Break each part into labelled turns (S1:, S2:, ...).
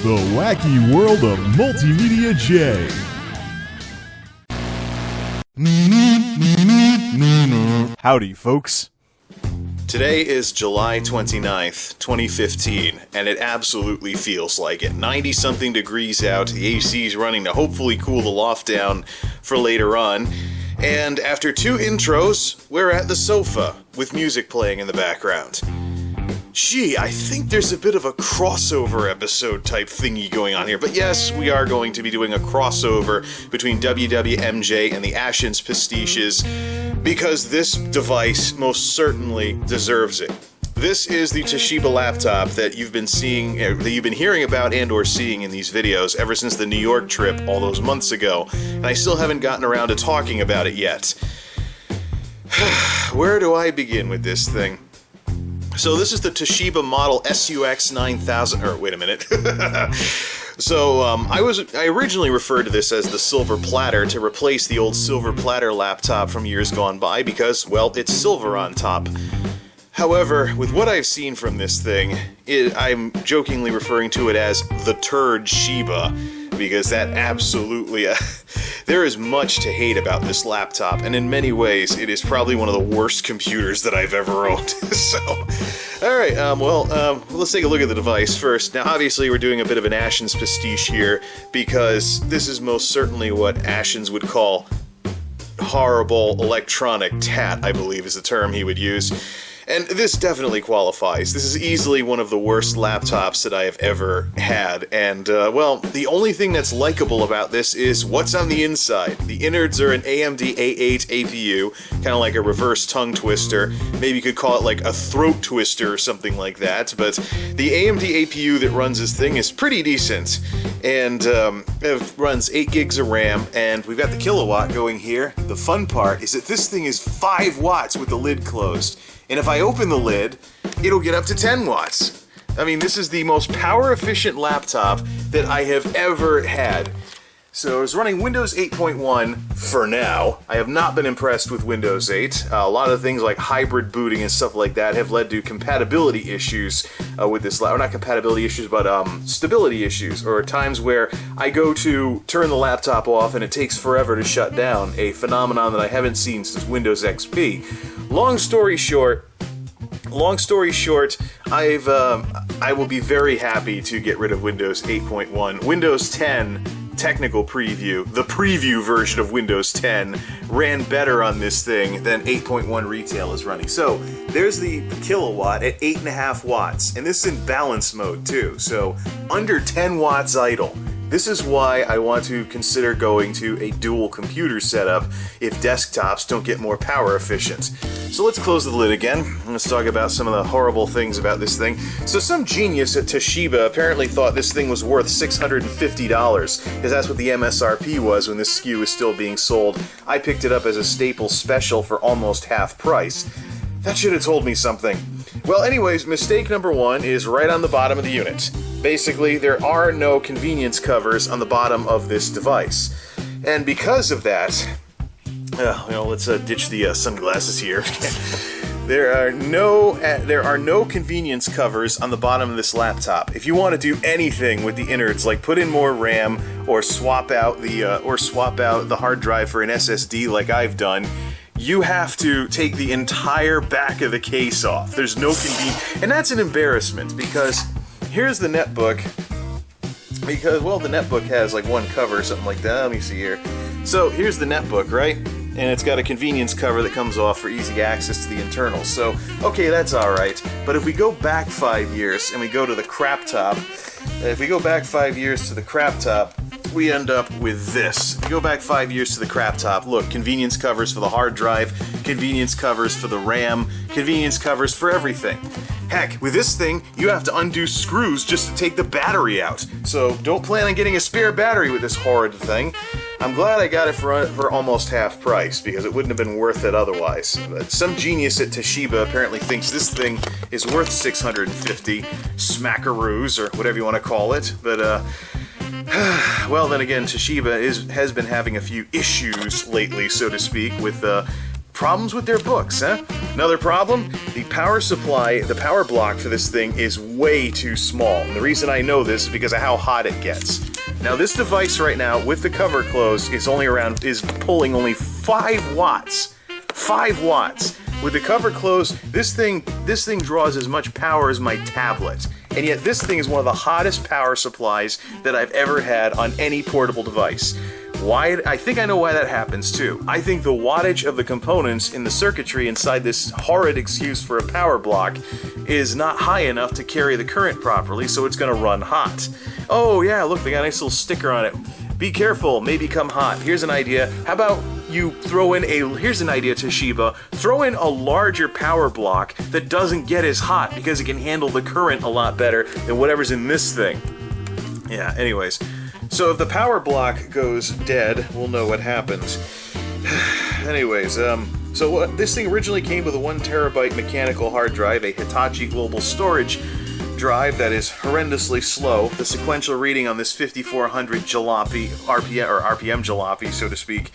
S1: the wacky world of MultimediaJay. Howdy, folks.
S2: Today is July 29th, 2015, and it absolutely feels like it. 90-something degrees out, the AC's running to hopefully cool the loft down for later on. And after 2 intros, we're at the sofa, with music playing in the background. Gee, I think there's a bit of a crossover episode type thingy going on here. But yes, we are going to be doing a crossover between WWMJ and the Ashens pastiches, because this device most certainly deserves it. This is the Touchpad laptop that you've been seeing, that you've been hearing about and or seeing in these videos ever since the New York trip all those months ago, and I still haven't gotten around to talking about it yet. Where do I begin with this thing? So this is the Turdshiba model SUX 9000, or wait a minute. So, I originally referred to this as the Silver Platter to replace the old Silver Platter laptop from years gone by because, well, it's silver on top. However, with what I've seen from this thing, I'm jokingly referring to it as the Turdshiba, because that absolutely, there is much to hate about this laptop, and in many ways, it is probably one of the worst computers that I've ever owned. So, alright, let's take a look at the device first. Now, obviously, we're doing a bit of an Ashens pastiche here, because this is most certainly what Ashens would call horrible electronic tat, I believe is the term he would use. And this definitely qualifies. This is easily one of the worst laptops that I have ever had, and, well, the only thing that's likable about this is what's on the inside. The innards are an AMD A8 APU, kind of like a reverse tongue twister. Maybe you could call it like a throat twister or something like that, but the AMD APU that runs this thing is pretty decent, and it runs 8 gigs of RAM, and we've got the kilowatt going here. The fun part is that this thing is 5 watts with the lid closed. And if I open the lid, it'll get up to 10 watts. I mean, this is the most power-efficient laptop that I have ever had. So it's running Windows 8.1 for now. I have not been impressed with Windows 8. A lot of things like hybrid booting and stuff like that have led to compatibility issues with this laptop. Not compatibility issues, but stability issues, or times where I go to turn the laptop off and it takes forever to shut down, a phenomenon that I haven't seen since Windows XP. Long story short, I will be very happy to get rid of Windows 8.1. Windows 10 technical preview, the preview version of Windows 10, ran better on this thing than 8.1 retail is running. So there's the kilowatt at 8.5 watts, and this is in balance mode too, so under 10 watts idle. This is why I want to consider going to a dual computer setup if desktops don't get more power efficient. So let's close the lid again. Let's talk about some of the horrible things about this thing. So some genius at Touchpad apparently thought this thing was worth $650, because that's what the MSRP was when this SKU was still being sold. I picked it up as a staple special for almost half price. That should have told me something. Well, anyways, mistake number 1 is right on the bottom of the unit. Basically, there are no convenience covers on the bottom of this device. And because of that, let's ditch the sunglasses here. There are no convenience covers on the bottom of this laptop. If you want to do anything with the innards, like put in more RAM or swap out the hard drive for an SSD like I've done, you have to take the entire back of the case off. There's no convenience, and that's an embarrassment, because here's the netbook. Because, well, the netbook has like one cover or something like that. Let me see here. So here's the netbook, right? And it's got a convenience cover that comes off for easy access to the internals. So, okay, that's alright. But if we go back 5 years and we go to the crap top, we end up with this. If you go back 5 years to the crap top, look, convenience covers for the hard drive, convenience covers for the RAM, convenience covers for everything. Heck, with this thing, you have to undo screws just to take the battery out. So don't plan on getting a spare battery with this horrid thing. I'm glad I got it for almost half price, because it wouldn't have been worth it otherwise. But some genius at Touchpad apparently thinks this thing is worth $650 smackaroos, or whatever you want to call it. But, well, then again, Touchpad has been having a few issues lately, so to speak, with Problems with their books, huh? Another problem? The power supply, the power block for this thing is way too small. And the reason I know this is because of how hot it gets. Now this device right now, with the cover closed, is pulling only 5 watts. 5 watts. With the cover closed, this thing draws as much power as my tablet. And yet this thing is one of the hottest power supplies that I've ever had on any portable device. Why? I think I know why that happens too. I think the wattage of the components in the circuitry inside this horrid excuse for a power block is not high enough to carry the current properly, so it's going to run hot. Oh yeah, look, they got a nice little sticker on it. Be careful, may become hot. Here's an idea. How about you throw in here's an idea, Toshiba. Throw in a larger power block that doesn't get as hot because it can handle the current a lot better than whatever's in this thing. Yeah, anyways. So if the power block goes dead, we'll know what happens. Anyways, so this thing originally came with a 1 terabyte mechanical hard drive, a Hitachi Global Storage drive that is horrendously slow. The sequential reading on this 5400 jalopy, RPM jalopy, so to speak,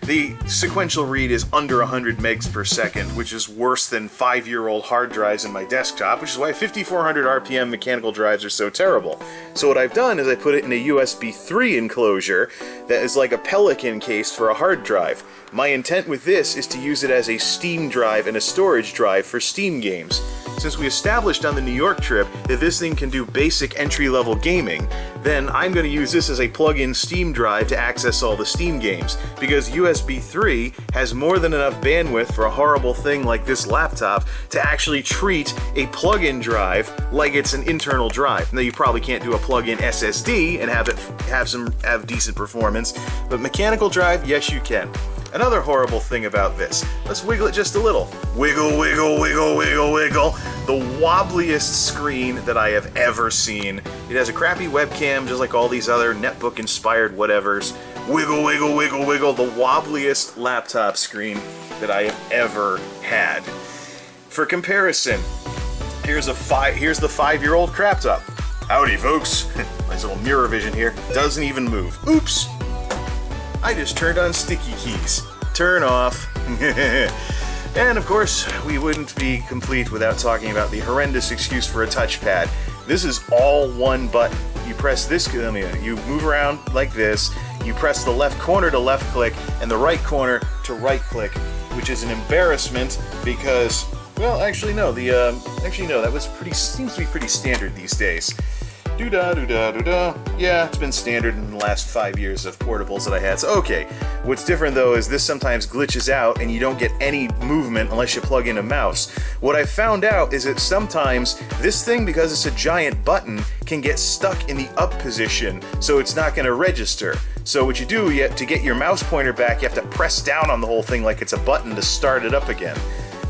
S2: the sequential read is under 100 megs per second, which is worse than 5-year-old hard drives in my desktop, which is why 5400 RPM mechanical drives are so terrible. So what I've done is I put it in a USB 3 enclosure that is like a Pelican case for a hard drive. My intent with this is to use it as a Steam drive and a storage drive for Steam games. Since we established on the New York trip that this thing can do basic entry-level gaming, then I'm going to use this as a plug-in Steam drive to access all the Steam games, because USB 3 has more than enough bandwidth for a horrible thing like this laptop to actually treat a plug-in drive like it's an internal drive. Now you probably can't do a plug-in SSD and have decent performance, but mechanical drive, yes you can. Another horrible thing about this. Let's wiggle it just a little. Wiggle, wiggle, wiggle, wiggle, wiggle. The wobbliest screen that I have ever seen. It has a crappy webcam, just like all these other netbook-inspired whatevers. Wiggle, wiggle, wiggle, wiggle. The wobbliest laptop screen that I have ever had. For comparison, here's the 5-year-old crap top. Howdy, folks. Nice little mirror vision here. Doesn't even move. Oops. I just turned on sticky keys. Turn off. And of course, we wouldn't be complete without talking about the horrendous excuse for a touchpad. This is all one button. You press this, you move around like this, you press the left corner to left click, and the right corner to right click, which is an embarrassment because, well, actually no, that seems to be pretty standard these days. Doo-da. Yeah, it's been standard in the last 5 years of portables that I had. So, okay. What's different, though, is this sometimes glitches out and you don't get any movement unless you plug in a mouse. What I found out is that sometimes this thing, because it's a giant button, can get stuck in the up position, so it's not going to register. So what you do, to get your mouse pointer back, you have to press down on the whole thing like it's a button to start it up again.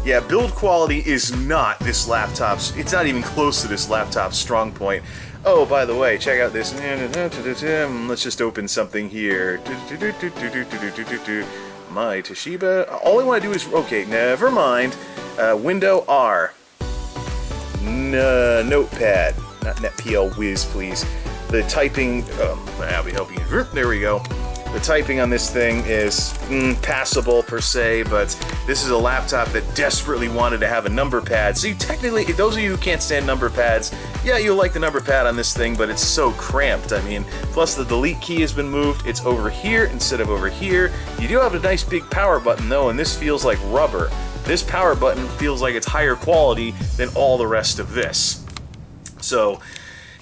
S2: Yeah, build quality is not this laptop's, it's not even close to this laptop's strong point. Oh, by the way, check out this. Let's just open something here. My Toshiba. All I want to do is, okay, never mind. Window R. Notepad. Not NetPL Whiz, please. The typing, I'll be helping you. There we go. The typing on this thing is passable per se, but this is a laptop that desperately wanted to have a number pad. So you technically, those of you who can't stand number pads, yeah, you'll like the number pad on this thing, but it's so cramped. I mean, plus the delete key has been moved. It's over here instead of over here. You do have a nice big power button though, and this feels like rubber. This power button feels like it's higher quality than all the rest of this. So,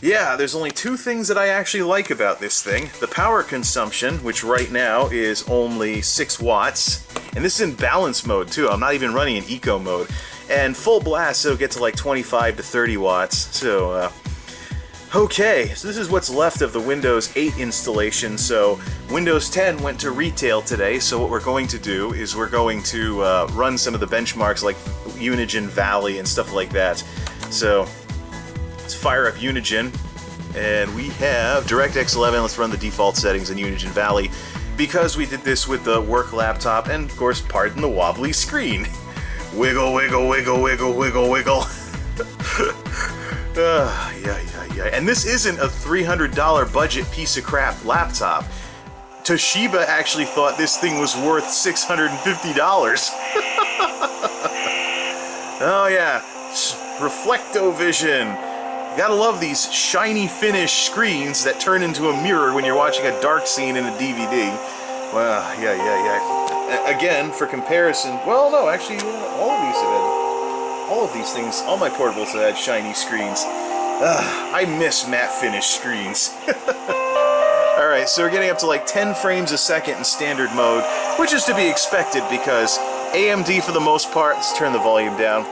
S2: yeah, there's only 2 things that I actually like about this thing. The power consumption, which right now is only 6 watts. And this is in balance mode too. I'm not even running in eco mode. And full blast, it'll get to like 25 to 30 watts. So, okay, so this is what's left of the Windows 8 installation. So Windows 10 went to retail today. So what we're going to do is we're going to run some of the benchmarks like Unigine Valley and stuff like that. So let's fire up Unigine, and we have DirectX 11. Let's run the default settings in Unigine Valley, because we did this with the work laptop, and of course, pardon the wobbly screen. Wiggle, wiggle, wiggle, wiggle, wiggle, wiggle. Yeah. And this isn't a $300 budget piece of crap laptop. Toshiba actually thought this thing was worth $650. Oh yeah, Reflectovision. Gotta love these shiny finish screens that turn into a mirror when you're watching a dark scene in a DVD. Well, yeah. Again, for comparison, well, no, actually, all of these things, all my portables have had shiny screens. I miss matte finish screens. Alright, so we're getting up to like 10 frames a second in standard mode, which is to be expected because AMD for the most part, let's turn the volume down,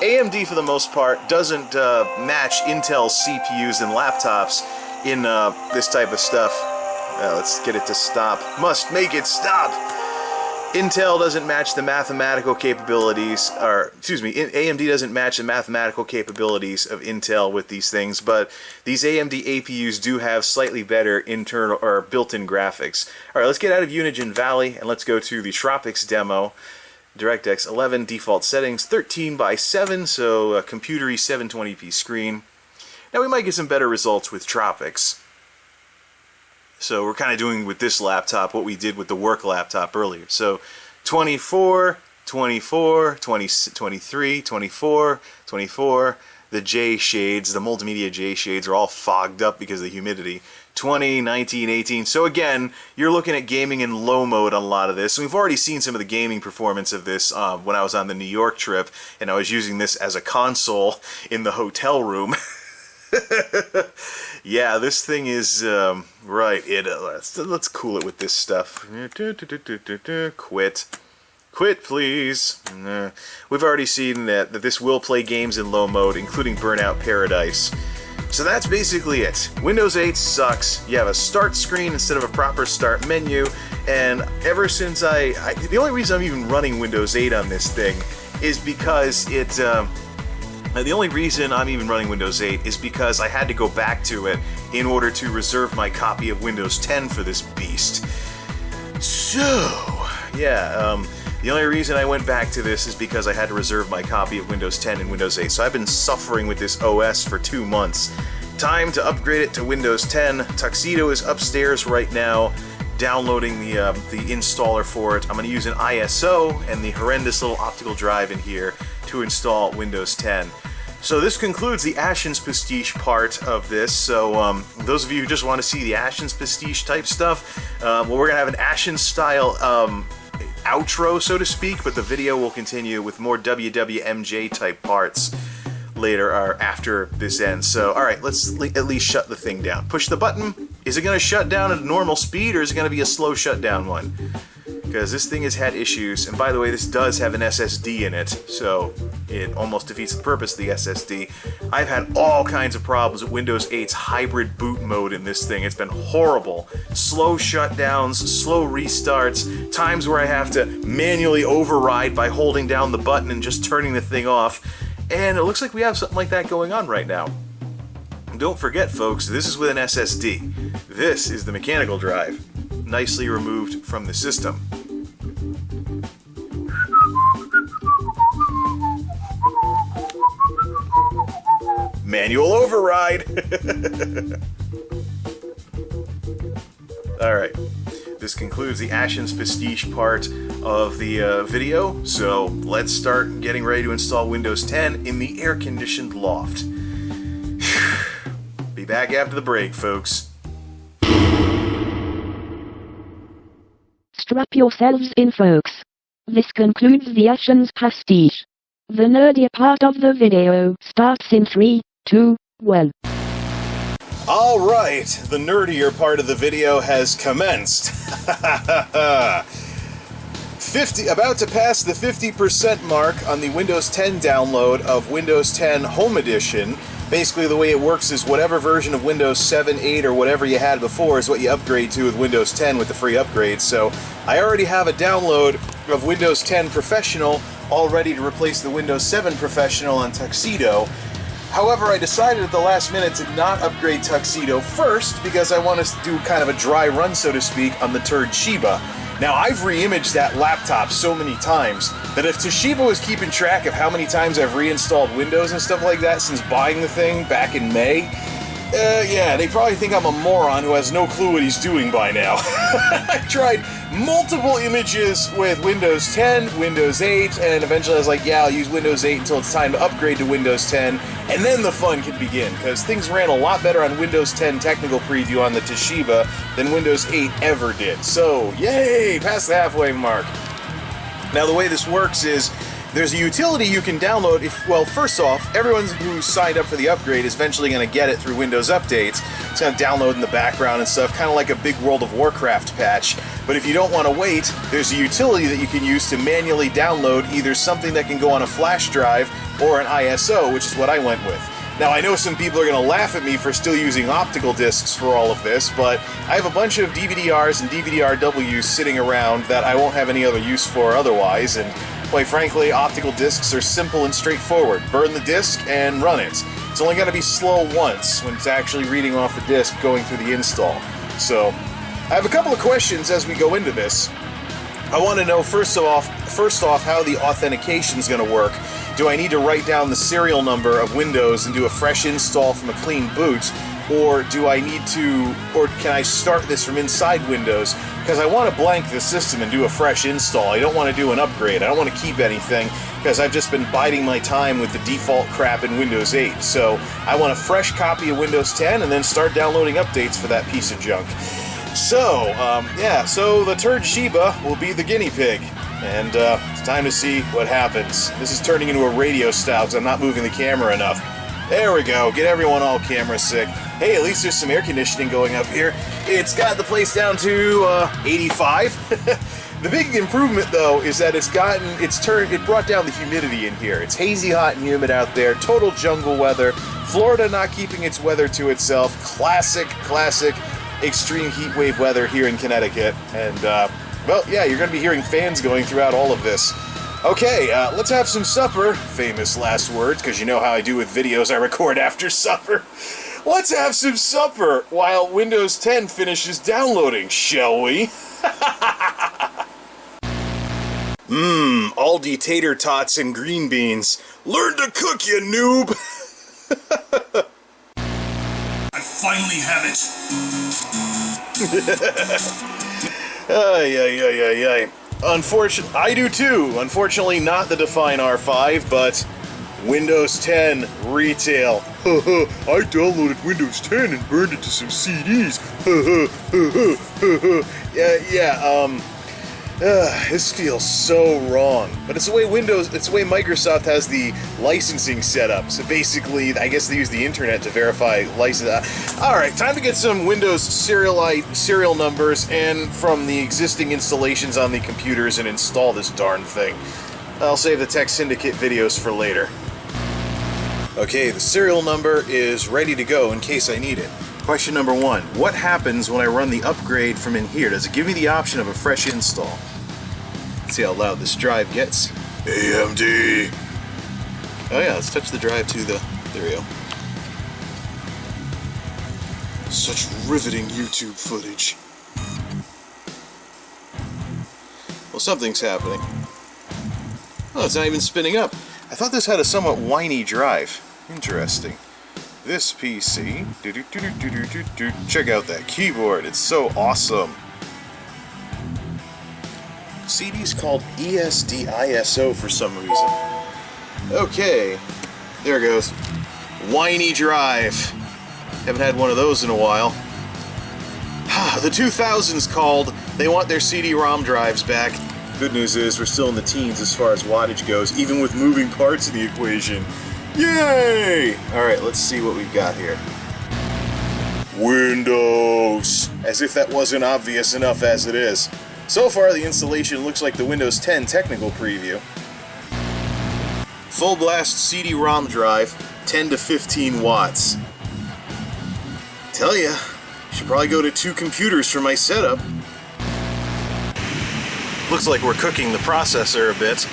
S2: AMD for the most part doesn't match Intel's CPUs and laptops in this type of stuff. Let's get it to stop. Must make it stop! Intel doesn't match the mathematical capabilities, or, excuse me, AMD doesn't match the mathematical capabilities of Intel with these things, but these AMD APUs do have slightly better internal, or built-in graphics. Alright, let's get out of Unigine Valley, and let's go to the Tropics demo. DirectX 11 default settings, 13:7, so a computery 720p screen. Now we might get some better results with Tropics. So we're kind of doing with this laptop what we did with the work laptop earlier. So 24, 24, 20, 23, 24, 24. The J shades, the MultimediaJay shades are all fogged up because of the humidity. 20, 19, 18. So again, you're looking at gaming in low mode on a lot of this. And we've already seen some of the gaming performance of this when I was on the New York trip, and I was using this as a console in the hotel room. Yeah, this thing is, right, let's cool it with this stuff. Quit, please. We've already seen that this will play games in low mode, including Burnout Paradise. So that's basically it. Windows 8 sucks. You have a start screen instead of a proper start menu, and ever since the only reason I'm even running Windows 8 on this thing is because the only reason I'm even running Windows 8 is because I had to go back to it in order to reserve my copy of Windows 10 for this beast. So, yeah, the only reason I went back to this is because I had to reserve my copy of Windows 10 and Windows 8. So I've been suffering with this OS for 2 months. Time to upgrade it to Windows 10. Tuxedo is upstairs right now, downloading the installer for it. I'm going to use an ISO and the horrendous little optical drive in here to install Windows 10. So this concludes the Ashens pastiche part of this. So those of you who just want to see the Ashens pastiche type stuff, well, we're going to have an Ashens style outro, so to speak, but the video will continue with more WWMJ type parts later or after this ends. So, alright, let's at least shut the thing down. Push the button. Is it going to shut down at normal speed, or is it going to be a slow shutdown one? Because this thing has had issues, and by the way, this does have an SSD in it, so it almost defeats the purpose of the SSD. I've had all kinds of problems with Windows 8's hybrid boot mode in this thing. It's been horrible. Slow shutdowns, slow restarts, times where I have to manually override by holding down the button and just turning the thing off. And it looks like we have something like that going on right now. Don't forget, folks, this is with an SSD. This is the mechanical drive, nicely removed from the system. Manual override! Alright, this concludes the Ashens pastiche part of the video, so let's start getting ready to install Windows 10 in the air-conditioned loft. Be back after the break, folks.
S3: Strap yourselves in, folks. This concludes the Ashens pastiche. The nerdy part of the video starts in 3, 2, 1.
S2: Alright, the nerdier part of the video has commenced. About to pass the 50% mark on the Windows 10 download of Windows 10 Home Edition. Basically, the way it works is whatever version of Windows 7, 8, or whatever you had before is what you upgrade to with Windows 10 with the free upgrades. So, I already have a download of Windows 10 Professional all ready to replace the Windows 7 Professional on Tuxedo. However, I decided at the last minute to not upgrade Tuxedo first because I want to do kind of a dry run, so to speak, on the Turdshiba. Now, I've re-imaged that laptop so many times that if Toshiba was keeping track of how many times I've reinstalled Windows and stuff like that since buying the thing back in May, Yeah, they probably think I'm a moron who has no clue what he's doing by now. I tried multiple images with Windows 10, Windows 8, and eventually I was like, yeah, I'll use Windows 8 until it's time to upgrade to Windows 10, and then the fun can begin, because things ran a lot better on Windows 10 Technical Preview on the Touchshiba than Windows 8 ever did. So, yay, past the halfway mark. Now, the way this works is, there's a utility you can download well, first off, everyone who signed up for the upgrade is eventually going to get it through Windows updates. It's going to download in the background and stuff, kind of like a big World of Warcraft patch. But if you don't want to wait, there's a utility that you can use to manually download either something that can go on a flash drive or an ISO, which is what I went with. Now, I know some people are going to laugh at me for still using optical discs for all of this, but I have a bunch of DVD-Rs and DVD-RWs sitting around that I won't have any other use for otherwise, and quite frankly, optical discs are simple and straightforward. Burn the disc and run it. It's only going to be slow once when it's actually reading off the disc going through the install. So, I have a couple of questions as we go into this. I want to know, first off, how the authentication is going to work. Do I need to write down the serial number of Windows and do a fresh install from a clean boot? Or do I need to, or can I start this from inside Windows? Because I want to blank the system and do a fresh install. I don't want to do an upgrade. I don't want to keep anything, because I've just been biding my time with the default crap in Windows 8. So I want a fresh copy of Windows 10 and then start downloading updates for that piece of junk. So, so the Turdshiba will be the guinea pig. And it's time to see what happens. This is turning into a radio style because I'm not moving the camera enough. There we go. Get everyone all camera sick. Hey, at least there's some air conditioning going up here. It's got the place down to 85. The big improvement, though, is that it brought down the humidity in here. It's hazy hot and humid out there. Total jungle weather. Florida not keeping its weather to itself. Classic extreme heat wave weather here in Connecticut. And, well, yeah, you're going to be hearing fans going throughout all of this. Okay, let's have some supper. Famous last words, because you know how I do with videos I record after supper. Let's have some supper while Windows 10 finishes downloading, shall we? Aldi tater tots and green beans. Learn to cook, you noob!
S4: I finally have it.
S2: Ay. Unfortunately, I do too. Unfortunately, not the Define R5, but Windows 10 retail. I downloaded Windows 10 and burned it to some CDs. This feels so wrong. But it's the way Microsoft has the licensing set up. So basically, I guess they use the internet to verify license. Alright, time to get some Windows serial numbers and from the existing installations on the computers and install this darn thing. I'll save the Tek Syndicate videos for later. Okay, the serial number is ready to go in case I need it. Question number 1. What happens when I run the upgrade from in here? Does it give me the option of a fresh install? Let's see how loud this drive gets. AMD! Oh yeah, let's touch the drive to the... There we go. Such riveting YouTube footage. Well, something's happening. Oh, it's not even spinning up. I thought this had a somewhat whiny drive. Interesting. This PC, check out that keyboard, it's so awesome. CD's called ESD-ISO for some reason. Okay, there it goes. Whiny drive. Haven't had one of those in a while. The 2000's called, they want their CD-ROM drives back. Good news is we're still in the teens as far as wattage goes, even with moving parts in the equation. Yay! Alright, let's see what we've got here. Windows! As if that wasn't obvious enough as it is. So far, the installation looks like the Windows 10 technical preview. Full blast CD-ROM drive, 10 to 15 watts. Tell ya, should probably go to 2 computers for my setup. Looks like we're cooking the processor a bit.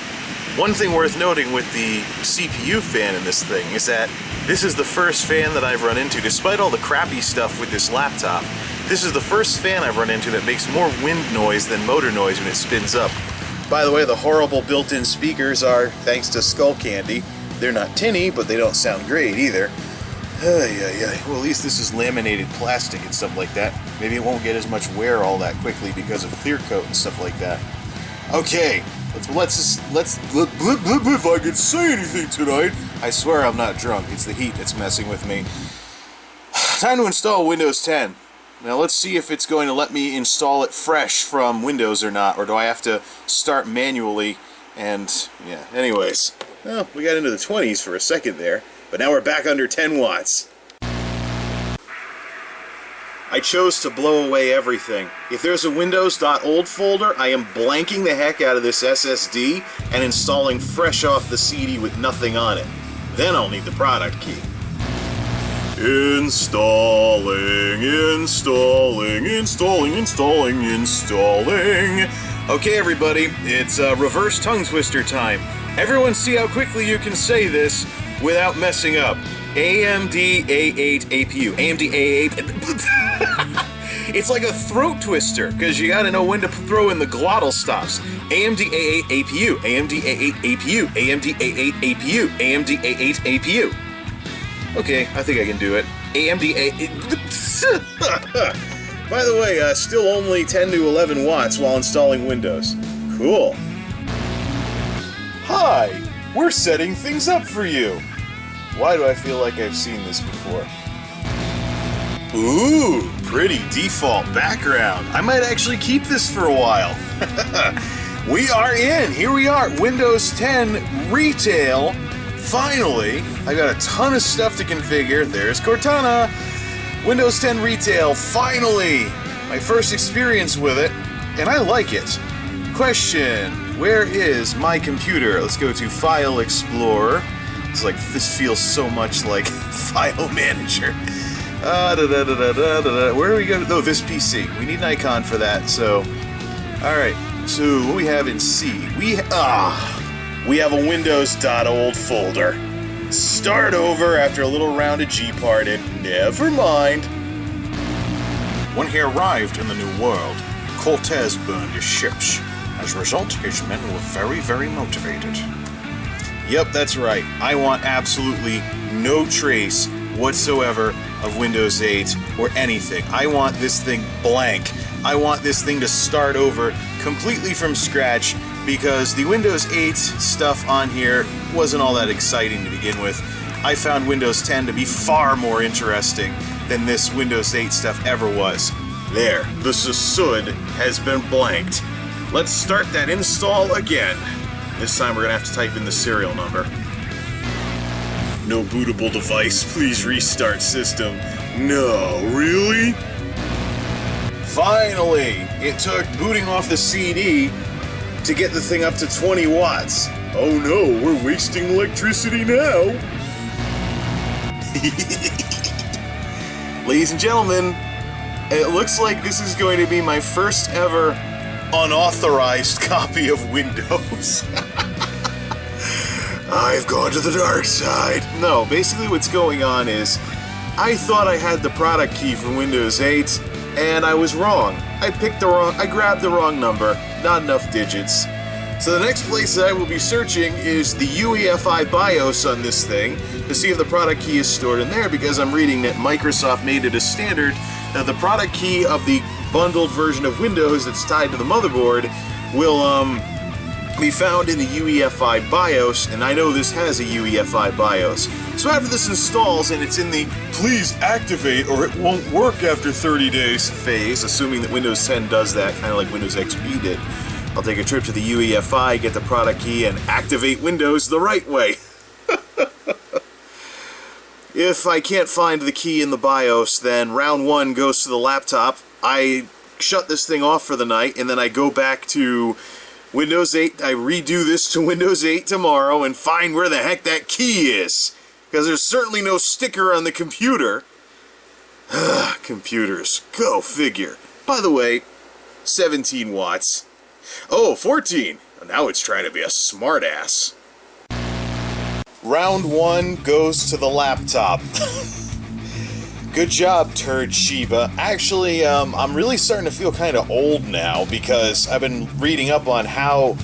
S2: One thing worth noting with the CPU fan in this thing is that this is the first fan that I've run into, despite all the crappy stuff with this laptop. This is the first fan I've run into that makes more wind noise than motor noise when it spins up. By the way, the horrible built-in speakers are thanks to Skull Candy. They're not tinny, but they don't sound great either. Yeah. Well, at least this is laminated plastic and stuff like that. Maybe it won't get as much wear all that quickly because of clear coat and stuff like that. Okay, let's if I could say anything tonight. I swear I'm not drunk. It's the heat that's messing with me. Time to install Windows 10. Now let's see if it's going to let me install it fresh from Windows or not, or do I have to start manually? And yeah, anyways, well, we got into the 20s for a second there. But now we're back under 10 watts. I chose to blow away everything. If there's a Windows.old folder, I am blanking the heck out of this SSD and installing fresh off the CD with nothing on it. Then I'll need the product key. Installing. Okay, everybody, it's reverse tongue twister time. Everyone see how quickly you can say this without messing up. AMD A8 APU. AMD A8. It's like a throat twister, because you gotta know when to throw in the glottal stops. AMD A8 APU. AMD A8 APU. AMD A8 APU. AMD A8 APU. Okay, I think I can do it. AMD A8. By the way, still only 10 to 11 watts while installing Windows. Cool. Hi! We're setting things up for you! Why do I feel like I've seen this before? Ooh, pretty default background. I might actually keep this for a while. We are in! Here we are! Windows 10 Retail. Finally! I got a ton of stuff to configure. There's Cortana! Windows 10 Retail, finally! My first experience with it, and I like it. Question. Where is my computer? Let's go to File Explorer. It's like, this feels so much like File Manager. Where do we go? Oh, this PC. We need an icon for that, so... Alright, so what we have in C? We have a Windows.old folder. Start over after a little round of G-parted. Never mind.
S5: When he arrived in the New World, Cortez burned his ships. As a result, his men were very, very motivated.
S2: Yep, that's right. I want absolutely no trace whatsoever of Windows 8 or anything. I want this thing blank. I want this thing to start over completely from scratch because the Windows 8 stuff on here wasn't all that exciting to begin with. I found Windows 10 to be far more interesting than this Windows 8 stuff ever was. There, the SUD has been blanked. Let's start that install again. This time we're gonna have to type in the serial number. No bootable device, please restart system. No, really? Finally! It took booting off the CD to get the thing up to 20 watts. Oh no, we're wasting electricity now. Ladies and gentlemen, it looks like this is going to be my first ever unauthorized copy of Windows. I've gone to the dark side. No, basically what's going on is I thought I had the product key for Windows 8 and I was wrong. I grabbed the wrong number, not enough digits. So the next place that I will be searching is the UEFI BIOS on this thing to see if the product key is stored in there, because I'm reading that Microsoft made it a standard that the product key of the bundled version of Windows that's tied to the motherboard will be found in the UEFI BIOS, and I know this has a UEFI BIOS. So after this installs and it's in the please activate or it won't work after 30 days phase, assuming that Windows 10 does that, kind of like Windows XP did, I'll take a trip to the UEFI, get the product key, and activate Windows the right way. If I can't find the key in the BIOS, then round one goes to the laptop. I shut this thing off for the night, and then I go back to Windows 8. I redo this to Windows 8 tomorrow and find where the heck that key is. Because there's certainly no sticker on the computer. Computers. Go figure. By the way, 17 watts. Oh, 14. Now it's trying to be a smartass. Round one goes to the laptop. Good job, Turdshiba. Actually, I'm really starting to feel kind of old now because I've been reading up on how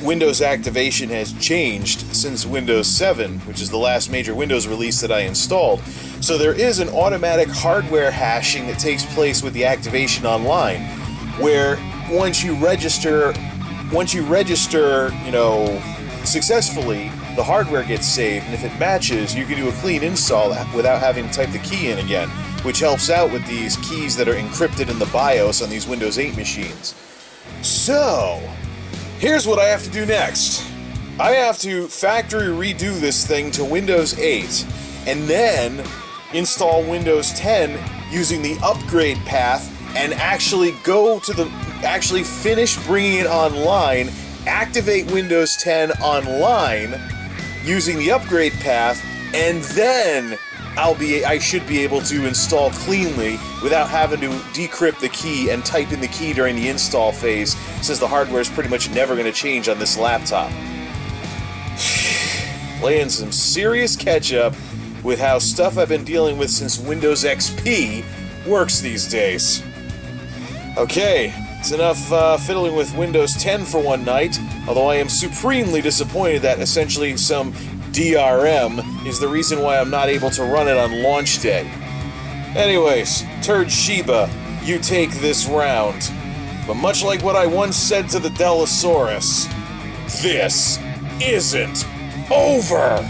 S2: Windows activation has changed since Windows 7, which is the last major Windows release that I installed. So there is an automatic hardware hashing that takes place with the activation online, where once you register, successfully, the hardware gets saved, and if it matches, you can do a clean install without having to type the key in again, which helps out with these keys that are encrypted in the BIOS on these Windows 8 machines. So, here's what I have to do next. I have to factory redo this thing to Windows 8, and then install Windows 10 using the upgrade path, and actually finish bringing it online, activate Windows 10 online using the upgrade path, and then I should be able to install cleanly without having to decrypt the key and type in the key during the install phase, since the hardware is pretty much never going to change on this laptop. Playing some serious catch-up with how stuff I've been dealing with since Windows XP works these days. Okay, it's enough fiddling with Windows 10 for one night, although I am supremely disappointed that essentially some DRM is the reason why I'm not able to run it on launch day. Anyways, Turdshiba, you take this round. But much like what I once said to the Delosaurus, this isn't over!